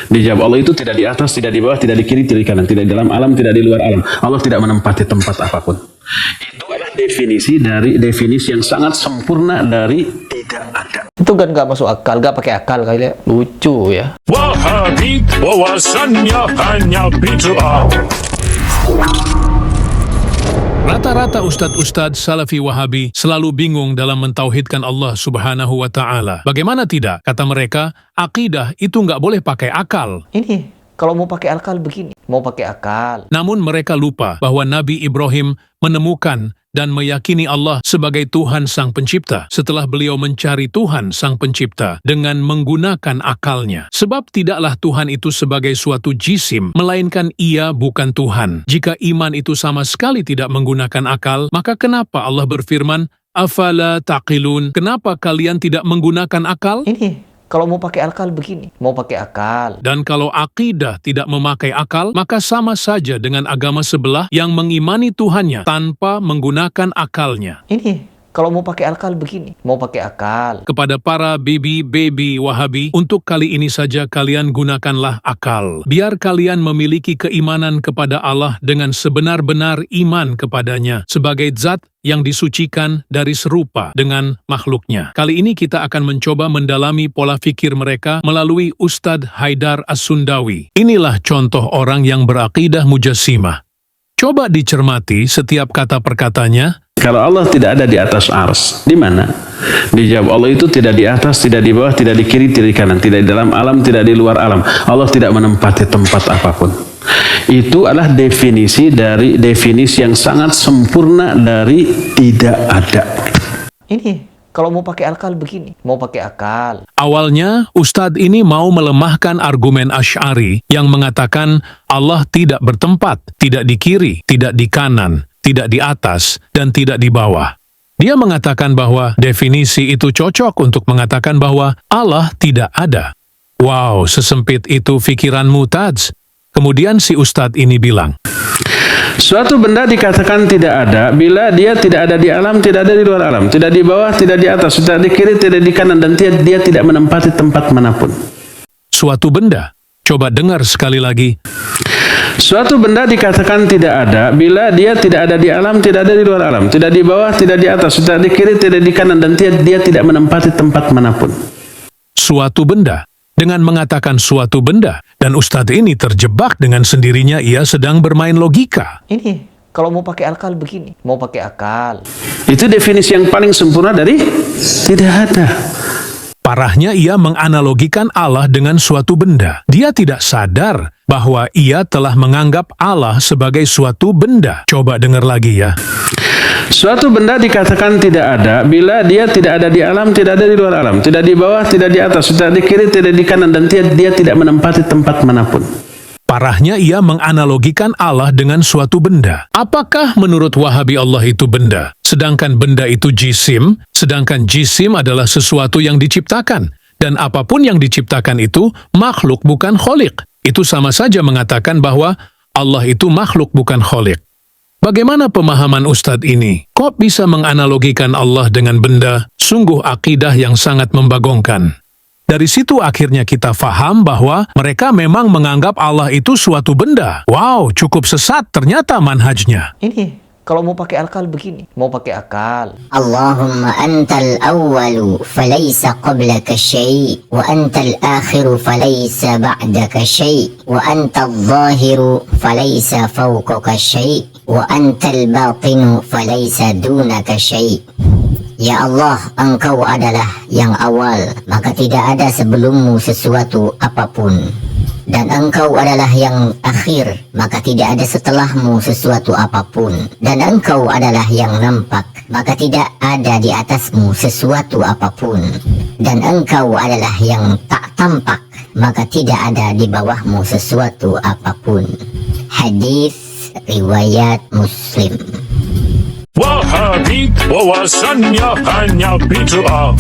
Dijawab, Allah itu tidak di atas, tidak di bawah, tidak di kiri, tidak di kanan, tidak di dalam alam, tidak di luar alam. Allah tidak menempati tempat apapun. Itu adalah definisi yang sangat sempurna dari tidak ada. Itu kan nggak masuk akal, nggak pakai akal kali ya. Lucu ya. Wahabi, wawasannya hanya bid'ah. Rata-rata ustadz-ustadz Salafi Wahabi selalu bingung dalam mentauhidkan Allah Subhanahu wa Ta'ala. Bagaimana tidak? Kata mereka, akidah itu nggak boleh pakai akal. Ini kalau mau pakai akal begini, mau pakai akal. Namun mereka lupa bahwa Nabi Ibrahim menemukan dan meyakini Allah sebagai Tuhan Sang Pencipta setelah beliau mencari Tuhan Sang Pencipta dengan menggunakan akalnya. Sebab tidaklah Tuhan itu sebagai suatu jisim, melainkan Ia bukan Tuhan. Jika iman itu sama sekali tidak menggunakan akal, maka kenapa Allah berfirman, "Afala taqilun?" Kenapa kalian tidak menggunakan akal? Ini kalau mau pakai akal begini, mau pakai akal. Dan kalau akidah tidak memakai akal, maka sama saja dengan agama sebelah yang mengimani Tuhannya tanpa menggunakan akalnya. Ini kalau mau pakai akal begini, mau pakai akal. Kepada para baby Wahabi, untuk kali ini saja kalian gunakanlah akal. Biar kalian memiliki keimanan kepada Allah dengan sebenar-benar iman kepadanya sebagai zat yang disucikan dari serupa dengan makhluknya. Kali ini kita akan mencoba mendalami pola fikir mereka melalui Ustadz Haidar As-Sundawi. Inilah contoh orang yang berakidah mujassimah. Coba dicermati setiap kata perkatanya. Kalau Allah tidak ada di atas ars, di mana? Dijawab, Allah itu tidak di atas, tidak di bawah, tidak di kiri, tidak di kanan, tidak di dalam alam, tidak di luar alam. Allah tidak menempati tempat apapun. Itu adalah definisi yang sangat sempurna dari tidak ada. Ini kalau mau pakai akal begini, mau pakai akal. Awalnya, Ustadz ini mau melemahkan argumen Asy'ari yang mengatakan Allah tidak bertempat, tidak di kiri, tidak di kanan, tidak di atas, dan tidak di bawah. Dia mengatakan bahwa definisi itu cocok untuk mengatakan bahwa Allah tidak ada. Wow, sesempit itu pikiranmu, Tadz. Kemudian si Ustadz ini bilang, suatu benda dikatakan tidak ada bila dia tidak ada di alam, tidak ada di luar alam, tidak di bawah, tidak di atas, tidak di kiri, tidak di kanan, dan dia tidak menempati tempat manapun. Suatu benda. Coba dengar sekali lagi. Suatu benda dikatakan tidak ada bila dia tidak ada di alam, tidak ada di luar alam, tidak di bawah, tidak di atas, tidak di kiri, tidak di kanan, dan dia tidak menempati tempat manapun. Suatu benda. Dengan mengatakan suatu benda, dan Ustadz ini terjebak dengan sendirinya ia sedang bermain logika. Ini kalau mau pakai akal begini, mau pakai akal. Itu definisi yang paling sempurna dari tidak ada. Parahnya ia menganalogikan Allah dengan suatu benda. Dia tidak sadar bahwa ia telah menganggap Allah sebagai suatu benda. Coba dengar lagi ya. Suatu benda dikatakan tidak ada bila dia tidak ada di alam, tidak ada di luar alam, tidak di bawah, tidak di atas, tidak di kiri, tidak di kanan, dan dia tidak menempati tempat manapun. Parahnya ia menganalogikan Allah dengan suatu benda. Apakah menurut Wahabi Allah itu benda? Sedangkan benda itu jisim, sedangkan jisim adalah sesuatu yang diciptakan. Dan apapun yang diciptakan itu makhluk bukan kholik. Itu sama saja mengatakan bahwa Allah itu makhluk bukan kholik. Bagaimana pemahaman Ustadz ini? Kok bisa menganalogikan Allah dengan benda? Sungguh akidah yang sangat membagongkan. Dari situ akhirnya kita faham bahwa mereka memang menganggap Allah itu suatu benda. Wow, cukup sesat ternyata manhajnya. Ini kalau mau pakai akal begini, mau pakai akal. Allahumma antal awwalu falaysa qablaka syai' wa antal akhiru falaysa ba'daka syai' wa antal zahiru falaysa fawqaka syai' wa antal batinu falaysa dunaka syai'. Ya Allah, Engkau adalah yang awal, maka tidak ada sebelummu sesuatu apapun. Dan Engkau adalah yang akhir, maka tidak ada setelahmu sesuatu apapun. Dan Engkau adalah yang nampak, maka tidak ada di atasmu sesuatu apapun. Dan Engkau adalah yang tak tampak, maka tidak ada di bawahmu sesuatu apapun. Hadis riwayat Muslim. Wahabi, wawasannya hanya bid'ah.